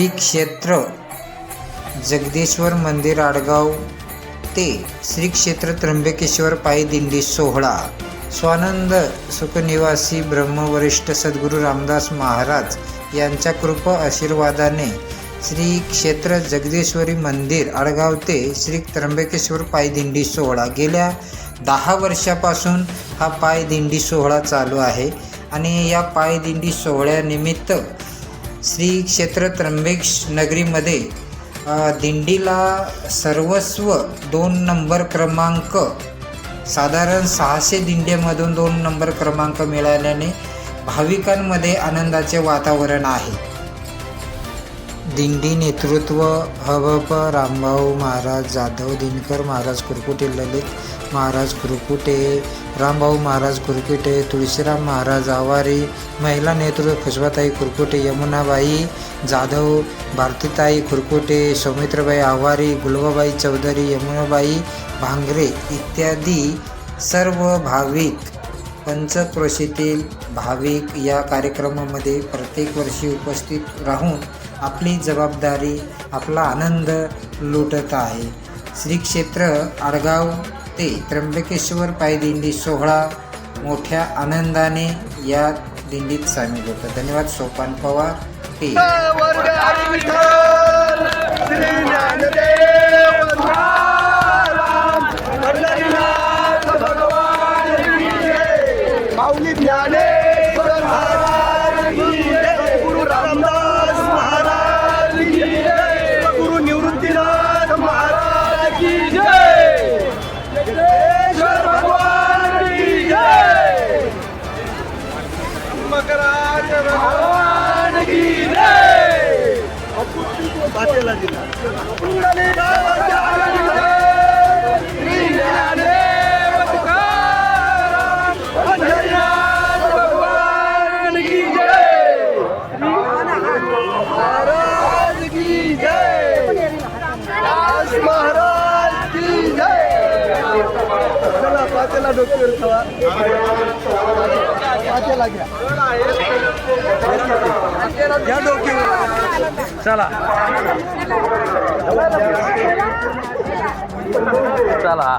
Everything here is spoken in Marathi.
श्री क्षेत्र जगदीश्वर मंदिर आडगाव ते श्री क्षेत्र त्र्यंबकेश्वर पायी दिंडी सोहळा स्वानंद सुखनिवासी ब्रह्मवरिष्ठ सद्गुरू रामदास महाराज यांच्या कृपा आशीर्वादाने श्री क्षेत्र जगदीश्वरी मंदिर आडगाव ते श्री त्र्यंबकेश्वर पायी दिंडी सोहळा गेल्या 10 वर्षापासून हा पायी दिंडी सोहळा चालू आहे आणि या पायी दिंडी सोहळ्यानिमित्त श्री क्षेत्र त्र्यंबक नगरीमध्ये दिंडीला सर्वस्व 2 नंबर क्रमांक, साधारण 600 दिंड्यामधून 2 नंबर क्रमांक मिळाल्याने भाविकांमध्ये आनंदाचे वातावरण आहे. दिंडी नेतृत्व हवप रामभाऊ महाराज जाधव, दिनकर महाराज कुरकुटे, ललित महाराज कुरकुटे, रामभाऊ महाराज कुरकुटे, तुळशीराम महाराज आवारी. महिला नेतृत्व खुशबाताई कुरकुटे, यमुनाबाई जाधव, भारतीताई कुरकुटे, सौमित्रबाई आवारी, गुलबाबाई चौधरी, यमुनाबाई भांगरे इत्यादी सर्व भाविक, पंचक्रोशीतील भाविक या कार्यक्रमामध्ये प्रत्येक वर्षी उपस्थित राहून आपली जबाबदारी, आपला आनंद लुटत आहे. श्री क्षेत्र आडगाव ते त्र्यंबकेश्वर पायी दिंडी सोहळा मोठ्या आनंदाने या दिंडीत सामील होतो. धन्यवाद. सोपान पवार हे गुरु रामदास महाराज की जय, गुरु निवृत्तीनाथ महाराज की जय, जगदीश्वर भगवान की जय, मकराज भगवान की जय. बातेला जिल्हा पातेला डोक्यावर ठेवा, पातेला घ्या, घ्या डोक्यावर. चला चला.